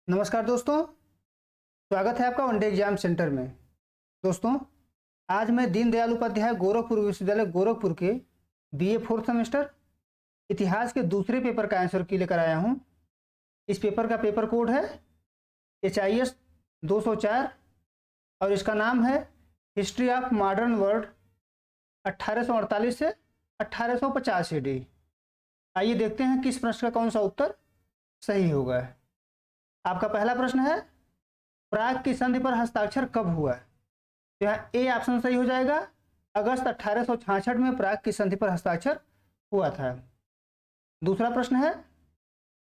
नमस्कार दोस्तों, स्वागत है आपका वनडे एग्जाम सेंटर में। दोस्तों, आज मैं दीनदयाल उपाध्याय गोरखपुर विश्वविद्यालय गोरखपुर के बीए फोर्थ सेमेस्टर इतिहास के दूसरे पेपर का आंसर की लेकर आया हूं। इस पेपर का पेपर कोड है HIS 204 और इसका नाम है हिस्ट्री ऑफ मॉडर्न वर्ल्ड 1848 से 1850 AD। आइए देखते हैं किस प्रश्न का कौन सा उत्तर सही होगा। आपका पहला प्रश्न है, प्राग की संधि पर हस्ताक्षर कब हुआ? तो यहाँ ए ऑप्शन सही हो जाएगा। अगस्त 1866 में प्राग की संधि पर हस्ताक्षर हुआ था। दूसरा प्रश्न है,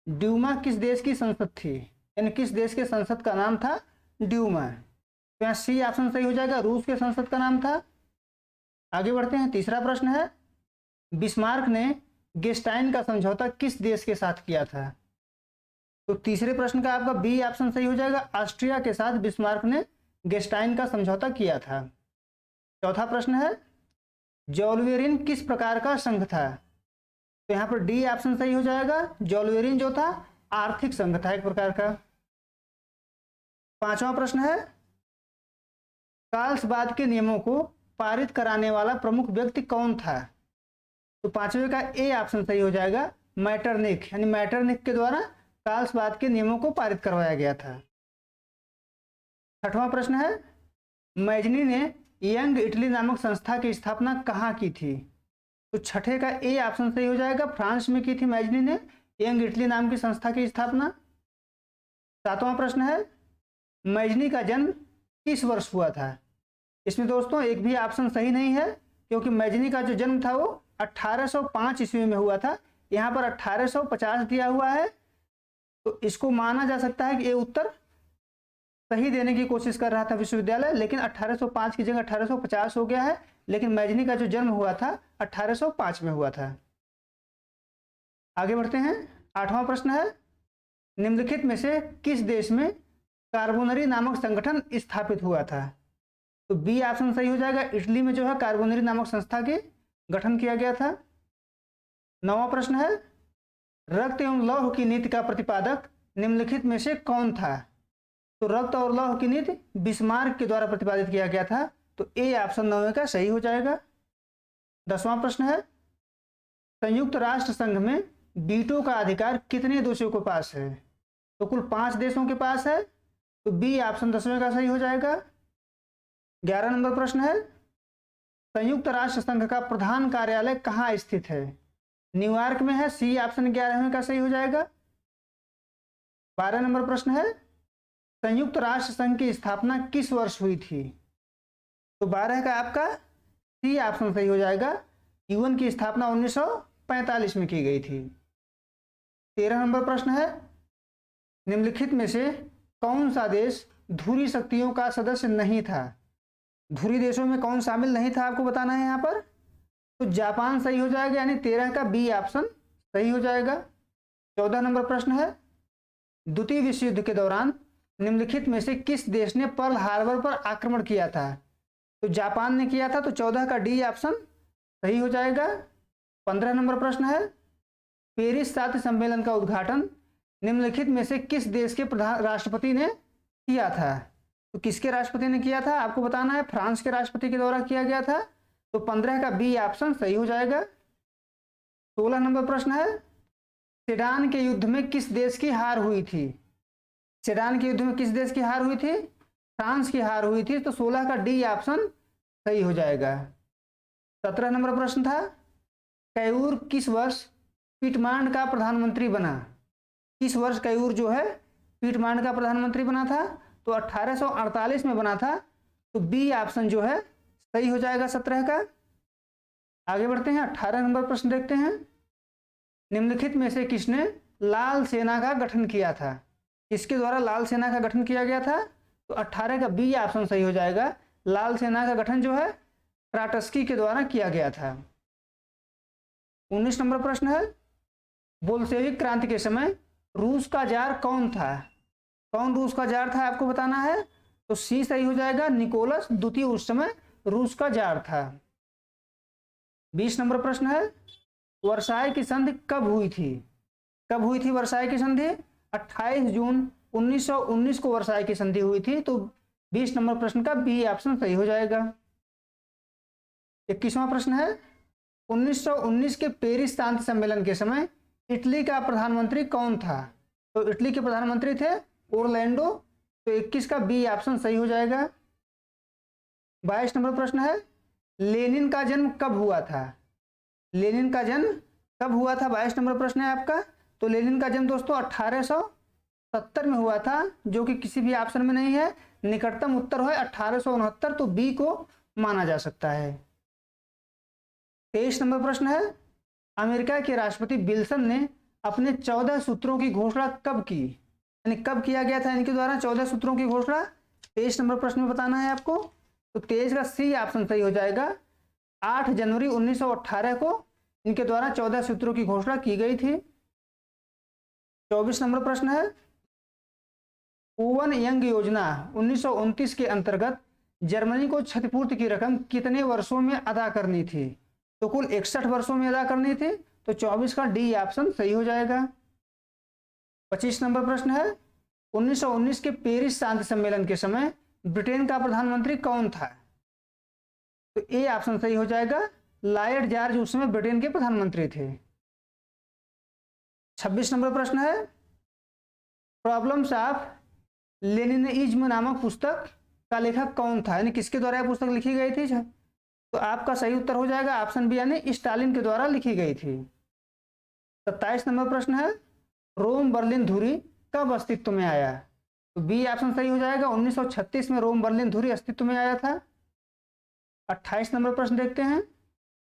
ड्यूमा किस देश की संसद थी? यानी किस देश के संसद का नाम था ड्यूमा? तो यहाँ सी ऑप्शन सही हो जाएगा, रूस के संसद का नाम था। आगे बढ़ते हैं, तीसरा प्रश्न है, बिस्मार्क ने गेस्टाइन का समझौता किस देश के साथ किया था? तो तीसरे प्रश्न का आपका बी ऑप्शन सही हो जाएगा, ऑस्ट्रिया के साथ बिस्मार्क ने गेस्टाइन का समझौता किया था। चौथा प्रश्न है, जॉलवेरिन किस प्रकार का संघ था? तो यहाँ पर डी ऑप्शन सही हो जाएगा, जॉलवेरिन जो था आर्थिक संघ था एक प्रकार का। पांचवा प्रश्न है, कार्लसबाद के नियमों को पारित कराने वाला प्रमुख व्यक्ति कौन था? तो पांचवे का ए ऑप्शन सही हो जाएगा, मैटरनिख, यानी मैटरनिख के द्वारा कार्लसबाद के नियमों को पारित करवाया गया था। छठवां प्रश्न है, मैजनी ने यंग इटली नामक संस्था की स्थापना कहाँ की थी? तो छठे का ए ऑप्शन सही हो जाएगा, फ्रांस में की थी मैजनी ने यंग इटली नाम की संस्था की स्थापना। सातवां प्रश्न है, मैजनी का जन्म किस वर्ष हुआ था? इसमें दोस्तों एक भी ऑप्शन सही नहीं है, क्योंकि मैजनी का जो जन्म था वो 1805 ईस्वी में हुआ था। यहाँ पर 1850 दिया हुआ है, तो इसको माना जा सकता है कि ये उत्तर सही देने की कोशिश कर रहा था विश्वविद्यालय, लेकिन 1805 की जगह 1850 हो गया है। लेकिन मैजनी का जो जन्म हुआ था 1805 में हुआ था। आगे बढ़ते हैं, आठवां प्रश्न है, निम्नलिखित में से किस देश में कार्बोनरी नामक संगठन स्थापित हुआ था? तो बी ऑप्शन सही हो जाएगा, इटली में जो है कार्बोनरी नामक संस्था के गठन किया गया था। नौवां प्रश्न है, रक्त एवं लौह की नीति का प्रतिपादक निम्नलिखित में से कौन था? तो रक्त और लौह की नीति बिस्मार्क के द्वारा प्रतिपादित किया गया था। तो ए ऑप्शन 9 का सही हो जाएगा। 10वां प्रश्न है, संयुक्त राष्ट्र संघ में वीटो का अधिकार कितने देशों के पास है? तो कुल 5 देशों के पास है। तो बी ऑप्शन 10वें का सही हो जाएगा। 11 नंबर प्रश्न है, संयुक्त राष्ट्र संघ का प्रधान कार्यालय कहाँ स्थित है? न्यूयॉर्क में है। सी ऑप्शन 11वें का सही हो जाएगा। 12 नंबर प्रश्न है, संयुक्त राष्ट्र संघ की स्थापना किस वर्ष हुई थी? तो 12 का आपका सी ऑप्शन सही हो जाएगा, यूएन की स्थापना 1945 में की गई थी। 13 नंबर प्रश्न है, निम्नलिखित में से कौन सा देश धुरी शक्तियों का सदस्य नहीं था? धुरी देशों में कौन शामिल नहीं था आपको बताना है यहाँ पर। तो जापान सही हो जाएगा, यानी 13 का बी ऑप्शन सही हो जाएगा। 14 नंबर प्रश्न है, द्वितीय विश्व युद्ध के दौरान निम्नलिखित में से किस देश ने पर्ल हार्बर पर आक्रमण किया था? तो जापान ने किया था। तो 14 का डी ऑप्शन सही हो जाएगा। 15 नंबर प्रश्न है, पेरिस शांति सम्मेलन का उद्घाटन निम्नलिखित में से किस देश के राष्ट्रपति ने किया था? तो किसके राष्ट्रपति ने किया था आपको बताना है। फ्रांस के राष्ट्रपति के द्वारा किया गया था। तो 15 का बी ऑप्शन सही हो जाएगा। 16 नंबर प्रश्न है, सेडान के युद्ध में किस देश की हार हुई थी? सेडान के युद्ध में किस देश की हार हुई थी? फ्रांस की हार हुई थी। तो 16 का डी ऑप्शन सही हो जाएगा। 17 नंबर प्रश्न था, कैयूर किस वर्ष पिटमांड का प्रधानमंत्री बना? किस वर्ष कैयूर जो है पिटमांड का प्रधानमंत्री बना था? तो 1848 में बना था। तो बी ऑप्शन जो है सही हो जाएगा 17 का। आगे बढ़ते हैं, 18 नंबर प्रश्न देखते हैं, निम्नलिखित में से किसने लाल सेना का गठन किया था? किसके द्वारा लाल सेना का गठन किया गया था? तो 18 का बी ऑप्शन सही हो जाएगा, लाल सेना का गठन जो है ट्राटस्की के द्वारा किया गया था। 19 नंबर प्रश्न है, बोल्शेविक क्रांति के समय रूस का जार कौन था? कौन रूस का जार था आपको बताना है। तो सी सही हो जाएगा, निकोलस द्वितीय उस समय रूस का जार था। 20 नंबर प्रश्न है, वर्साई की संधि कब हुई थी? कब हुई थी वर्साई की संधि? 28 जून 1919 को वर्साई की संधि हुई थी। तो 20 नंबर प्रश्न का बी ऑप्शन सही हो जाएगा। 21वां प्रश्न है 1919 के पेरिस शांति सम्मेलन के समय इटली का प्रधानमंत्री कौन था? तो इटली के प्रधानमंत्री थे ओरलैंडो। तो 21 का बी ऑप्शन सही हो जाएगा। 22 नंबर प्रश्न है लेनिन का जन्म कब हुआ था? लेनिन का जन्म कब हुआ था? 22 नंबर प्रश्न है आपका। तो लेनिन का जन्म दोस्तों 1870 में हुआ था, जो कि किसी भी ऑप्शन में नहीं है। निकटतम उत्तर है 1869, तो बी को माना जा सकता है। 23 नंबर प्रश्न है अमेरिका के राष्ट्रपति विल्सन ने अपने 14 सूत्रों की घोषणा कब की? यानी कब किया गया था इनके द्वारा 14 सूत्रों की घोषणा? 23 नंबर प्रश्न में बताना है आपको। तो 23 का सी ऑप्शन सही हो जाएगा। 8 जनवरी 1918 को इनके द्वारा 14 सूत्रों की घोषणा की गई थी। 24 नंबर प्रश्न है ओवन यंग योजना 1929 के अंतर्गत जर्मनी को क्षतिपूर्ति की रकम कितने वर्षों में अदा करनी थी? तो कुल 61 वर्षों में अदा करनी थी। तो 24 का डी ऑप्शन सही हो जाएगा। 25 नंबर प्रश्न है 1919 के पेरिस शांति सम्मेलन के समय ब्रिटेन का प्रधानमंत्री कौन था? तो ए ऑप्शन सही हो जाएगा। लॉर्ड जॉर्ज उस समय ब्रिटेन के प्रधानमंत्री थे। 26 नंबर प्रश्न है प्रॉब्लम्स ऑफ लेनिनिज्म नामक पुस्तक का लेखक कौन था? यानी किसके द्वारा यह पुस्तक लिखी गई थी? तो आपका सही उत्तर हो जाएगा ऑप्शन बी, यानी स्टालिन के द्वारा लिखी गई थी। 27 नंबर प्रश्न है रोम बर्लिन धुरी कब अस्तित्व में आया? तो बी ऑप्शन सही हो जाएगा। 1936 में रोम बर्लिन धुरी अस्तित्व में आया था। 28 नंबर प्रश्न देखते हैं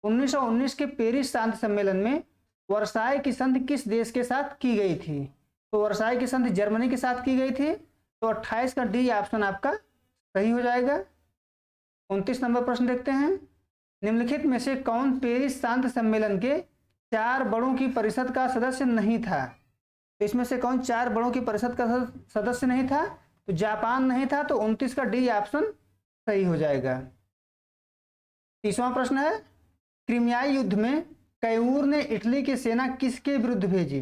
1919 के पेरिस शांति सम्मेलन में वर्साई की संधि किस देश के साथ की गई थी? तो वर्साई की संधि जर्मनी के साथ की गई थी। तो 28 का डी ऑप्शन आपका सही हो जाएगा। 29 नंबर प्रश्न देखते हैं निम्नलिखित में से कौन पेरिस शांति सम्मेलन के 4 बड़ों की परिषद का सदस्य नहीं था? तो इसमें से कौन 4 बड़ों की परिषद का सदस्य नहीं था? तो जापान नहीं था। तो 29 का डी ऑप्शन सही हो जाएगा। 30वां प्रश्न है क्रीमियाई युद्ध में कैमूर ने इटली की सेना किसके विरुद्ध भेजी?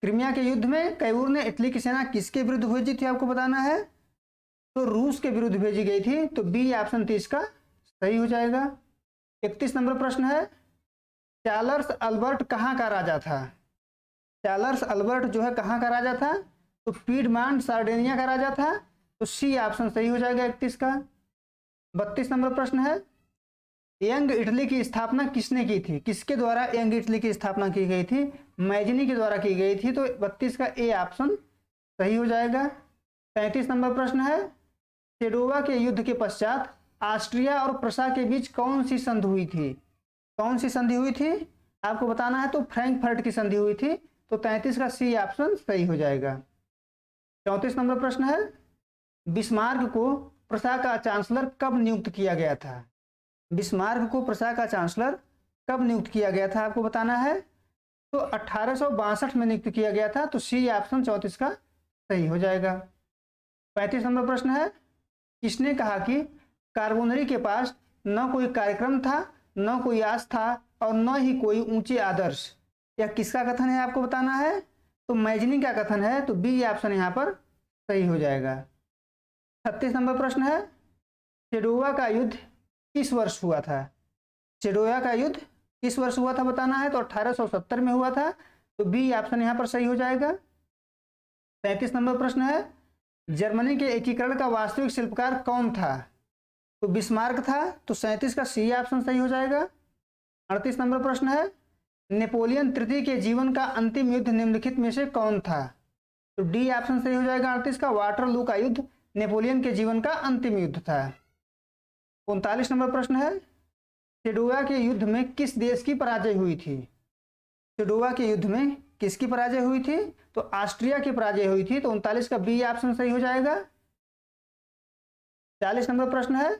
क्रीमिया के युद्ध में कैमूर ने इटली की सेना किसके विरुद्ध भेजी थी आपको बताना है। तो रूस के विरुद्ध भेजी गई थी। तो बी ऑप्शन 30 का सही हो जाएगा। 31 नंबर प्रश्न है चार्ल्स अल्बर्ट कहाँ का राजा था? चार्ल्स अल्बर्ट जो है कहाँ का राजा था? तो पीडमांट सार्डिनिया का राजा था। तो सी ऑप्शन सही हो जाएगा 31 का। 32 नंबर प्रश्न है यंग इटली की स्थापना किसने की थी? किसके द्वारा यंग इटली की स्थापना की गई थी? मैजनी के द्वारा की गई थी। तो 32 का ए ऑप्शन सही हो जाएगा। 33 नंबर प्रश्न है सेडोवा के युद्ध के पश्चात ऑस्ट्रिया और प्रसा के बीच कौन सी संधि हुई थी? कौन सी संधि हुई थी आपको बताना है। तो फ्रैंकफर्ट की संधि हुई थी। तो 33 का सी ऑप्शन सही हो जाएगा। 34 नंबर प्रश्न है बिस्मार्क को प्रसा का चांसलर कब नियुक्त किया गया था? बिस्मार्क को प्रसा का चांसलर कब नियुक्त किया गया था आपको बताना है। तो 1862 में नियुक्त किया गया था। तो सी ऑप्शन 34 का सही हो जाएगा। 35 नंबर प्रश्न है किसने कहा कि कार्बोनरी के पास न कोई कार्यक्रम था, न कोई आस था और न ही कोई ऊंचे आदर्श? यह किसका कथन है आपको बताना है। तो मैजनी का कथन है। तो बी ऑप्शन यहाँ पर सही हो जाएगा। 36 नंबर प्रश्न है सेडोवा का युद्ध किस वर्ष हुआ था? सेडोवा का युद्ध किस वर्ष हुआ था बताना है। तो 1870 में हुआ था। तो बी ऑप्शन यहाँ पर सही हो जाएगा। 37 नंबर प्रश्न है जर्मनी के एकीकरण का वास्तविक शिल्पकार कौन था? तो बिस्मार्क था। तो 37 का सी ऑप्शन सही हो जाएगा। 38 नंबर प्रश्न है नेपोलियन तृतीय के जीवन का अंतिम युद्ध निम्नलिखित में से कौन था? तो डी ऑप्शन सही हो जाएगा। 38 का वाटरलू का युद्ध नेपोलियन के जीवन का अंतिम युद्ध था। 39 नंबर प्रश्न है सेडोवा के युद्ध में किस देश की पराजय हुई थी? सेडोवा के युद्ध में किसकी पराजय हुई थी? तो ऑस्ट्रिया की पराजय हुई थी। तो 39 का बी ऑप्शन सही हो जाएगा। 40 नंबर प्रश्न है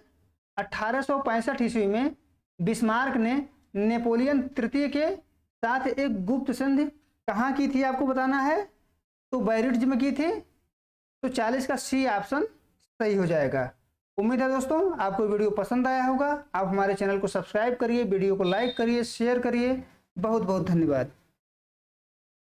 1865 ईस्वी में बिस्मार्क ने नेपोलियन तृतीय के साथ एक गुप्त संधि कहाँ की थी आपको बताना है। तो बैरिट्ज में की थी। तो 40 का सी ऑप्शन सही हो जाएगा। उम्मीद है दोस्तों आपको वीडियो पसंद आया होगा। आप हमारे चैनल को सब्सक्राइब करिए, वीडियो को लाइक करिए, शेयर करिए। बहुत बहुत धन्यवाद।